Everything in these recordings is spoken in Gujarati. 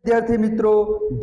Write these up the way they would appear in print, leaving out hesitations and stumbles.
વિદ્યાર્થી મિત્રો,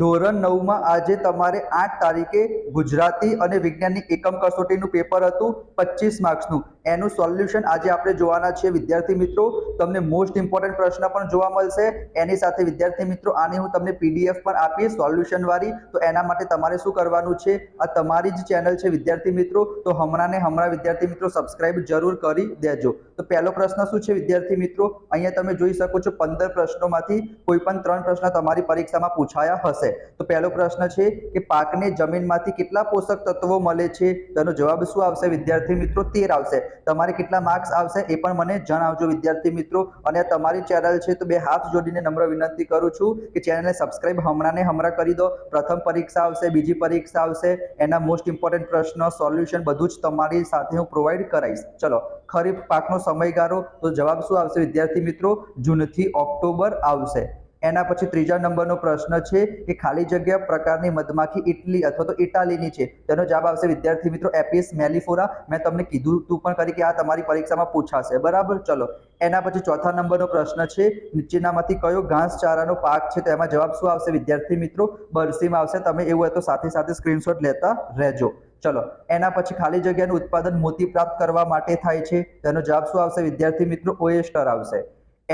ધોરણ 9 માં આજે તમારે 8 તારીખે ગુજરાતી અને વિજ્ઞાનની એકમ કસોટીનું પેપર હતું 25 માર્ક્સનું. એનું સોલ્યુશન આજે આપણે જોવાના છીએ. વિદ્યાર્થી મિત્રો, તમને મોસ્ટ ઇમ્પોર્ટન્ટ પ્રશ્ન પણ જોવા મળશે. એની સાથે વિદ્યાર્થી મિત્રો, આની હું તમને પીડીએફ પણ આપીશ સોલ્યુશન વાળી. તો એના માટે તમારે શું કરવાનું છે, આ તમારી જ ચેનલ છે વિદ્યાર્થી મિત્રો, તો હમણાં વિદ્યાર્થી મિત્રો સબસ્ક્રાઇબ જરૂર કરી દેજો. તો પહેલો પ્રશ્ન શું છે વિદ્યાર્થી મિત્રો, અહીંયા તમે જોઈ શકો છો 15 પ્રશ્નોમાંથી કોઈ પણ 3 પ્રશ્ન તમારી પરીક્ષામાં પૂછાયા હશે. તો પહેલો પ્રશ્ન છે કે પાકને જમીનમાંથી કેટલા પોષક તત્વો મળે છે? તેનો જવાબ શું આવશે વિદ્યાર્થી મિત્રો? 13 આવશે. તમારે કેટલા માર્ક્સ આવશે એ પણ મને જણાવજો વિદ્યાર્થી મિત્રો. અને આ તમારી ચેનલ છે તો બે હાથ જોડીને નમ્ર વિનંતી કરું છું કે ચેનલને સબસ્ક્રાઇબ હમણાં કરી દો. પ્રથમ પરીક્ષા આવશે, બીજી પરીક્ષા આવશે, એના મોસ્ટ ઇમ્પોર્ટન્ટ પ્રશ્ન, સોલ્યુશન બધું જ તમારી સાથે હું પ્રોવાઈડ કરાઈશ. ચલો, ખરીફ પાકનો સમયગાળો, તો જવાબ શું આવશે વિદ્યાર્થી મિત્રો? જૂનથી ઓક્ટોબર આવશે. એના પછી ત્રીજા નંબરનો પ્રશ્ન છે કે ખાલી જગ્યા પ્રકારની મધમાખી ઇટલી અથવા તો ઇટાલીની છે. તેનો જવાબ આવશે વિદ્યાર્થી મિત્રો એપિસ મેલિફોરા. મેં તમને કીધું તું પણ કરી કે આ તમારી પરીક્ષામાં પૂછાશે, બરાબર. ચલો, એના પછી ચોથા નંબરનો પ્રશ્ન છે નીચેનામાંથી કયો ઘાસચારાનો પાક છે? તો એમાં જવાબ શું આવશે વિદ્યાર્થી મિત્રો? બરસીમાં આવશે. તમે એવું હોય તો સાથે સાથે સ્ક્રીનશોટ લેતા રહેજો. ચલો, એના પછી ખાલી જગ્યાનું ઉત્પાદન મોતી પ્રાપ્ત કરવા માટે થાય છે. તેનો જવાબ શું આવશે વિદ્યાર્થી મિત્રો? ઓએસ્ટર આવશે.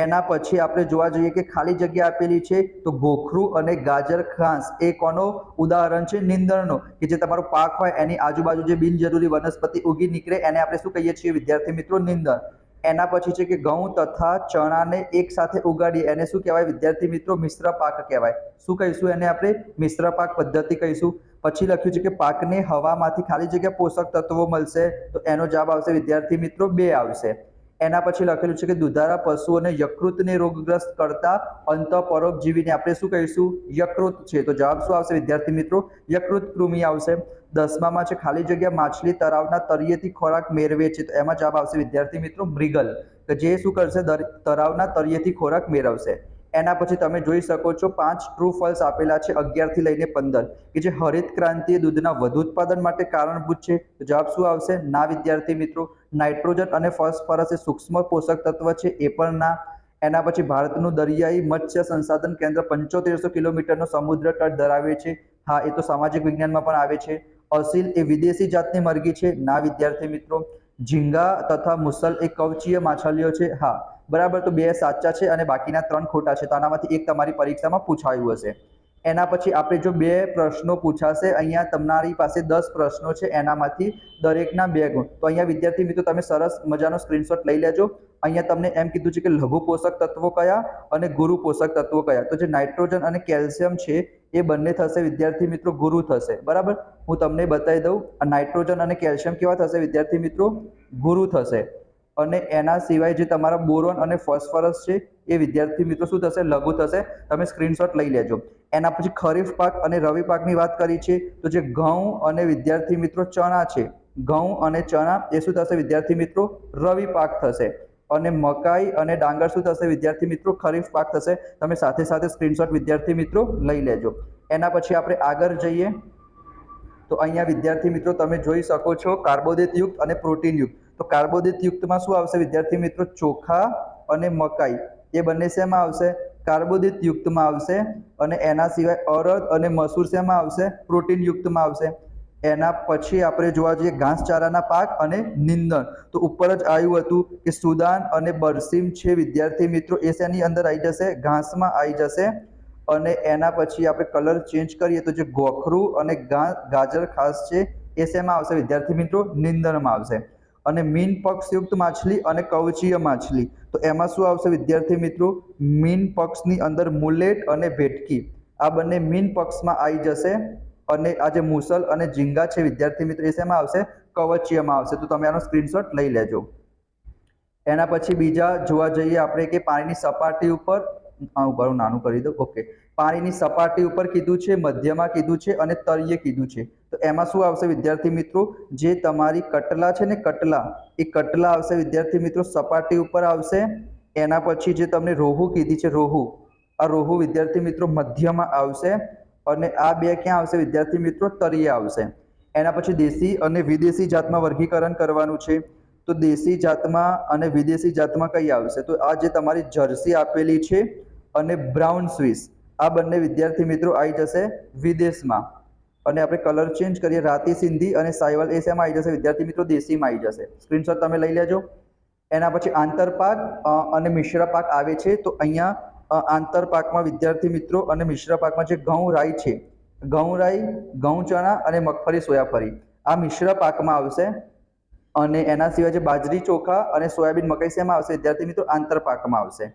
એના પછી આપણે જોવા જઈએ કે ખાલી જગ્યા આપેલી છે તો ગોખરું અને ગાજર ઘાસ એ કોનો ઉદાહરણ છે? નીંદણનો. કે જે તમારો પાક હોય એની આજુબાજુ જે બિનજરૂરી વનસ્પતિ ઉગી નીકળે એને આપણે શું કહીએ છીએ વિદ્યાર્થી મિત્રો? નીંદણ. એના પછી છે કે ઘઉં તથા ચણાને એક સાથે ઉગાડીએ એને શું કહેવાય વિદ્યાર્થી મિત્રો? મિશ્ર પાક કહેવાય. શું કહીશું એને આપણે? મિશ્ર પાક પદ્ધતિ કહીશું. પછી લખ્યું છે કે પાકને હવામાંથી ખાલી જગ્યા પોષક તત્વો મળશે, તો એનો જવાબ આવશે વિદ્યાર્થી મિત્રો? 2 આવશે. એના પછી લખેલું છે કે દુધાળા પશુઓને યકૃતને રોગગ્રસ્ત કરતા અંતઃપરોપજીવીને આપણે શું કહીશું? યકૃત છે. તો જવાબ શું આવશે વિદ્યાર્થી મિત્રો? યકૃત કૃમિ આવશે. 10મામાં છે ખાલી જગ્યા માછલી તળાવના તળિયેથી ખોરાક મેળવે છે. તો એમાં જવાબ આવશે વિદ્યાર્થી મિત્રો? મૃગલ. કે જે શું કરશે? તળાવના તળિયેથી ખોરાક મેળવશે. એના પછી તમે જોઈ શકો છો 5 ટ્રુ ફોલ્સ આપેલા છે 11 થી લઈને 15 કે જે હરિત ક્રાંતિએ દૂધના વધુ ઉત્પાદન માટે કારણભૂત છે. તો જવાબ શું આવશે? ના વિદ્યાર્થી મિત્રો. નાઇટ્રોજન અને ફોસ્ફરસ એ સૂક્ષ્મ પોષક તત્વ છે, એ પણ ના. એના પછી ભારતનું દરિયાઈ મત્સ્ય સંસાધન કેન્દ્ર 7500 કિલોમીટરનો સમુદ્ર તટ ધરાવે છે. હા, એ તો સામાજિક વિજ્ઞાનમાં પણ આવે છે. અસીલ એ વિદેશી જાતની મરઘી છે. ના વિદ્યાર્થી મિત્રો. ઝીંગા તથા મુસલ એ કવચીય માછલીઓ છે. હા, બરાબર. તો 2 સાચા છે અને બાકીના 3 ખોટા છે. તો આનામાંથી એક તમારી પરીક્ષામાં પૂછાયું હશે. એના પછી આપણે જો 2 પ્રશ્નો પૂછાશે, અહીંયા તમારી પાસે 10 પ્રશ્નો છે, એનામાંથી દરેકના 2 ગુણ. તો અહીંયા વિદ્યાર્થી મિત્રો તમે સરસ મજાનો સ્ક્રીનશોટ લઈ લેજો. અહીંયા તમને એમ કીધું છે કે લઘુ પોષક તત્વો કયા અને ગુરુ પોષક તત્વો કયા? તો જે નાઇટ્રોજન અને કેલ્શિયમ છે એ બંને થશે વિદ્યાર્થી મિત્રો ગુરુ થશે, બરાબર. હું તમને બતાવી દઉં. આ નાઇટ્રોજન અને કેલ્શિયમ કેવા થશે વિદ્યાર્થી મિત્રો? ગુરુ થશે. અને એના સિવાય જે તમારા બોરોન અને ફોસ્ફરસ છે એ વિદ્યાર્થી મિત્રો શું થશે? લઘુ થશે. તમે સ્ક્રીનશોટ લઈ લેજો. એના પછી ખરીફ પાક અને રવિ પાકની વાત કરી છે તો જે ઘઉં અને વિદ્યાર્થી મિત્રો ચણા છે, ઘઉં અને ચણા એ શું થશે વિદ્યાર્થી મિત્રો? રવિ પાક થશે. અને મકાઈ અને ડાંગર શું થશે વિદ્યાર્થી મિત્રો? ખરીફ પાક થશે. તમે સાથે સાથે સ્ક્રીનશોટ વિદ્યાર્થી મિત્રો લઈ લેજો. એના પછી આપણે આગળ જઈએ તો અહીંયા વિદ્યાર્થી મિત્રો તમે જોઈ શકો છો કાર્બોદિત યુક્ત અને પ્રોટીન યુક્ત. તો કાર્બોદિત યુક્તમાં શું આવશે વિદ્યાર્થી મિત્રો? ચોખા અને મકાઈ એ બંને શેમાં આવશે? કાર્બોદિત યુક્તમાં આવશે. અને એના સિવાય અડદ અને મસૂર શેમાં આવશે? પ્રોટીન યુક્તમાં આવશે. એના પછી આપણે જોવા જઈએ ઘાસચારાના પાક અને નીંદણ. તો ઉપર જ આવ્યું હતું કે સુદાન અને બરસીમ છે વિદ્યાર્થી મિત્રો, એ શેની અંદર આવી જશે? ઘાસમાં આવી જશે. અને એના પછી આપણે કલર ચેન્જ કરીએ તો જે ગોખરું અને ગાજર ખાસ છે એ શેમાં આવશે વિદ્યાર્થી મિત્રો? નીંદણમાં આવશે. અને મીન પક્ષયુક્ત માછલી અને કવચીય માછલી, તો એમાં શું આવશે વિદ્યાર્થી મિત્રો? મીન પક્ષની અંદર મુલેટ અને ભેટકી, આ બંને મીન પક્ષમાં આવી જશે. અને આ જે મુસલ અને ઝીંગા છે વિદ્યાર્થી મિત્રો એ શેમાં આવશે? કવચીયમાં આવશે. તો તમે આનો સ્ક્રીનશોટ લઈ લેજો. એના પછી બીજા જોવા જઈએ આપણે કે પાણીની સપાટી ઉપર નાનું કરી દો. ઓકે, પાણીની સપાટી ઉપર કીધું છે, મધ્યમાં કીધું છે અને તળિયે કીધું છે. તો એમાં શું આવશે વિદ્યાર્થી મિત્રો? જે તમારી કટલા છે ને, કટલા, એ કટલા આવશે વિદ્યાર્થી મિત્રો સપાટી ઉપર આવશે. એના પછી જે તમને રોહુ કીધી છે, રોહુ, આ રોહુ વિદ્યાર્થી મિત્રો મધ્યમાં આવશે. અને આ 2 ક્યાં આવશે વિદ્યાર્થી મિત્રો? તળિયે આવશે. એના પછી દેશી અને વિદેશી જાતમાં વર્ગીકરણ કરવાનું છે. તો દેશી જાતમાં અને વિદેશી જાતમાં કઈ આવશે? તો આ જે તમારી જર્સી આપેલી છે અને બ્રાઉન સ્વિસ, આ બંને વિદ્યાર્થી મિત્રો આવી જશે વિદેશમાં, અને આપણે કલર ચેન્જ કરીએ, રાતી સિંધી અને સાયવલ એ શેમાં આવી જશે વિદ્યાર્થી મિત્રો? દેશીમાં આવી જશે. સ્ક્રીનશોટ તમે લઈ લેજો. એના પછી આંતરપાક અને મિશ્ર પાક આવે છે. તો અહીંયા આંતરપાકમાં વિદ્યાર્થી મિત્રો અને મિશ્ર પાકમાં જે ઘઉં રાઈ છે, ઘઉં રાઈ, ઘઉં ચણા અને મગફળી સોયાફળી આ મિશ્ર પાકમાં આવશે. અને એના સિવાય જે બાજરી ચોખા અને સોયાબીન મકાઈ શેમાં આવશે વિદ્યાર્થી મિત્રો? આંતરપાકમાં આવશે.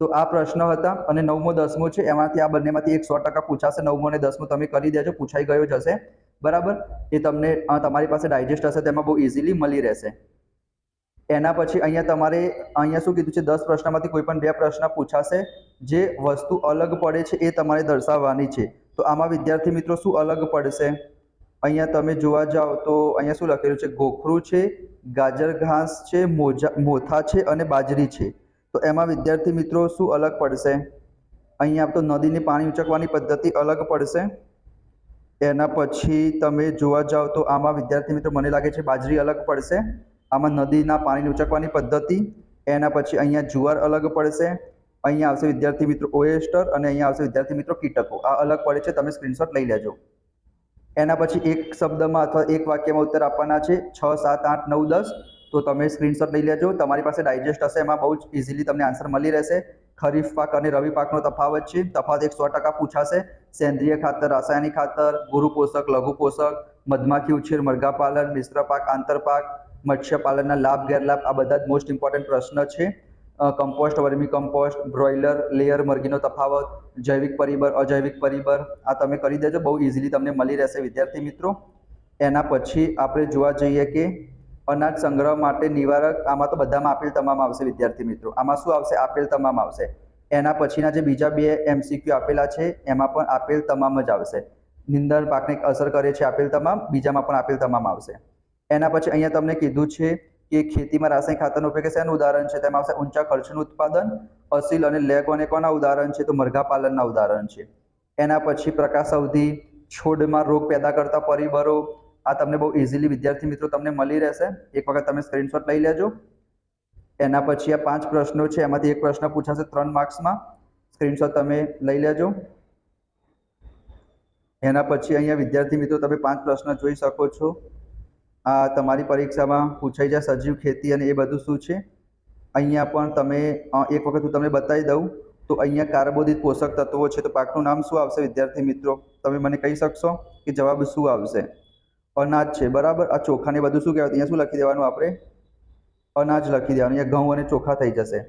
તો આ પ્રશ્ન હતા. અને 9મો 10મો છે, એમાંથી આ બંનેમાંથી એક 100% પૂછાશે. 9મો અને 10મો તમે કરી દેજો, પૂછાઈ ગયો જ હશે. બરાબર, એ તમને તમારી પાસે ડાયજેસ્ટ હશે, તેમાં બહુ ઇઝીલી મળી રહેશે. એના પછી અહીંયા તમારે અહીંયા શું કીધું છે? 10 પ્રશ્નમાંથી કોઈ પણ 2 પ્રશ્ન પૂછાશે. જે વસ્તુ અલગ પડે છે એ તમારે દર્શાવવાની છે. તો આમાં વિદ્યાર્થી મિત્રો શું અલગ પડશે? અહીંયા તમે જોવા જાઓ તો અહીંયા શું લખેલું છે? ગોખરું છે, ગાજર ઘાસ છે, મોથા છે અને બાજરી છે. તો એમાં વિદ્યાર્થી મિત્રો શું અલગ પડશે? અહીંયા તો નદીની પાણી ઉંચકવાની પદ્ધતિ અલગ પડશે. એના પછી તમે જોવા જાઓ તો આમાં વિદ્યાર્થી મિત્રો મને લાગે છે બાજરી અલગ પડશે. આમાં નદીના પાણીને ઉંચકવાની પદ્ધતિ. એના પછી અહીંયા જુવાર અલગ પડશે. અહીંયા આવશે વિદ્યાર્થી મિત્રો ઓએસ્ટર, અને અહીંયા આવશે વિદ્યાર્થી મિત્રો કીટકો. આ અલગ પડે છે, તમે સ્ક્રીનશોટ લઈ લેજો. એના પછી એક શબ્દમાં અથવા એક વાક્યમાં ઉત્તર આપવાના છે. 6, 7, 8, 9, 10. તો તમે સ્ક્રીનશોટ લઈ લેજો. તમારી પાસે ડાયજેસ્ટ હશે, એમાં બહુ જ ઇઝીલી તમને આન્સર મળી રહેશે. ખરીફ પાક અને રવિ પાકનો તફાવત છે. તફાવત 100% પૂછાશે. સેન્દ્રિય ખાતર, રાસાયણિક ખાતર, ગુરુ પોષક, લઘુ પોષક, મધમાખી ઉછેર, મરઘા પાલન, મિશ્ર પાક, આંતરપાક, મત્સ્ય પાલનના લાભ ગેરલાભ, આ બધા જ મોસ્ટ ઇમ્પોર્ટન્ટ પ્રશ્ન છે. કમ્પોસ્ટ, વર્મી કમ્પોસ્ટ, બ્રોઇલર, લેયર મરઘીનો તફાવત, જૈવિક પરિબળ, અજૈવિક પરિબળ, આ તમે કરી દેજો. બહુ ઇઝીલી તમને મળી રહેશે વિદ્યાર્થી મિત્રો. એના પછી આપણે જોવા જઈએ કે અનાજ સંગ્રહ માટે નિવારક, આમાં તો બધામાં આપેલ તમામ આવશે વિદ્યાર્થી મિત્રો. આમાં શું આવશે? આપેલ તમામ આવશે. એના પછીના જે બીજા 2 MCQ આપેલા છે એમાં પણ આપેલ તમામ જ આવશે. નિંદણ પાકને અસર કરે છે, આપેલ તમામ. બીજામાં પણ આપેલ તમામ આવશે. એના પછી અહીંયા તમને કીધું છે કે ખેતીમાં રાસાયણિક ખાતરનો ઉપયોગ શેનું ઉદાહરણ છે? તેમાં આવશે ઊંચા ખર્ચનું ઉત્પાદન. અસીલ અને લેગોને કોના ઉદાહરણ છે? તો મરઘા પાલનના ઉદાહરણ છે. એના પછી પ્રકાશ અવધિ, છોડમાં રોગ પેદા કરતા પરિબળો, આ તમને બહુ ઇઝીલી વિદ્યાર્થી મિત્રો તમને મળી રહેશે. એક વખત તમે સ્ક્રીનશોટ લઈ લેજો. એના પછી આ 5 પ્રશ્નો છે, એમાંથી એક પ્રશ્ન પૂછાશે 3 માર્ક્સમાં. સ્ક્રીનશોટ તમે લઈ લેજો. એના પછી અહીંયા વિદ્યાર્થી મિત્રો તમે 5 પ્રશ્ન જોઈ શકો છો. આ તમારી પરીક્ષામાં પૂછાઈ જાય. સજીવ ખેતી અને એ બધું શું છે? અહીંયા પણ તમે એક વખત હું તમને બતાવી દઉં તો અહીંયા કાર્બોદિત પોષક તત્વો છે. તો પાકનું નામ શું આવશે વિદ્યાર્થી મિત્રો? તમે મને કહી શકશો કે જવાબ શું આવશે? અનાજ છે, બરાબર. આ ચોખાને બધું શું કહેવાય? અહીંયા શું લખી દેવાનું? આપણે અનાજ લખી દેવાનું. અહીંયા ઘઉં અને ચોખા થઈ જશે.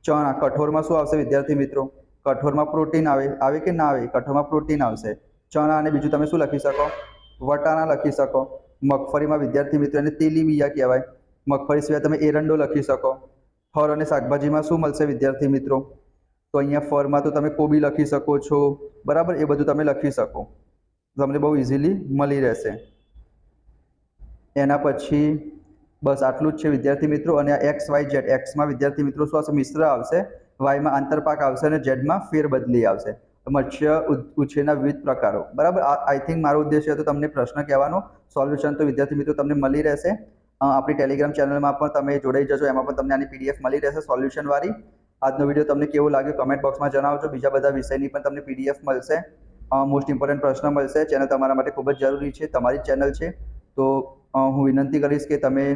ચણા, કઠોળમાં શું આવશે વિદ્યાર્થી મિત્રો? કઠોળમાં પ્રોટીન આવે કે ના આવે? કઠોળમાં પ્રોટીન આવશે. ચણા અને બીજું તમે શું લખી શકો? વટાણા લખી શકો. મગફળીમાં વિદ્યાર્થી મિત્રો એને તેલીબિયા કહેવાય. મગફળી સિવાય તમે એરંડો લખી શકો. ફળ અને શાકભાજીમાં શું મળશે વિદ્યાર્થી મિત્રો? તો અહીંયા ફળમાં તો તમે કોબી લખી શકો છો, બરાબર. એ બધું તમે લખી શકો, તમને બહુ ઇઝીલી મળી રહેશે. એના પછી બસ આટલું જ છે વિદ્યાર્થી મિત્રો. અને આ XYZ, એક્સમાં વિદ્યાર્થી મિત્રો શું આવશે? મિશ્ર આવશે. વાયમાં આંતરપાક આવશે અને ઝેડમાં ફેરબદલી આવશે. મત્સ્ય ઉછેરના વિવિધ પ્રકારો, બરાબર. આઈ થિંક મારો ઉદ્દેશ્ય હતો તમને પ્રશ્ન કહેવાનો. સોલ્યુશન તો વિદ્યાર્થી મિત્રો તમને મળી રહેશે. આપણી ટેલિગ્રામ ચેનલમાં પણ તમે જોડાઈ જજો, એમાં પણ તમને આની PDF મળી રહેશે સોલ્યુશન વાળી. આજનો વિડીયો તમને કેવો લાગ્યો કમેન્ટ બોક્સમાં જણાવજો. બીજા બધા વિષયની પણ તમને PDF મળશે. મોસ્ટ ઇમ્પોર્ટન્ટ પ્રશ્ન મળશે. ચેનલ તમારા માટે ખૂબ જ જરૂરી છે, તમારી ચેનલ છે. તો હું વિનંતી કરીશ કે તમે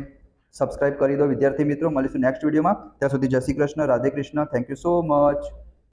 સબસ્ક્રાઇબ કરી દો વિદ્યાર્થી મિત્રો. મળીશું નેક્સ્ટ વિડીયોમાં. ત્યાં સુધી જય Shri Krishna, Radhe Krishna. Thank you so much.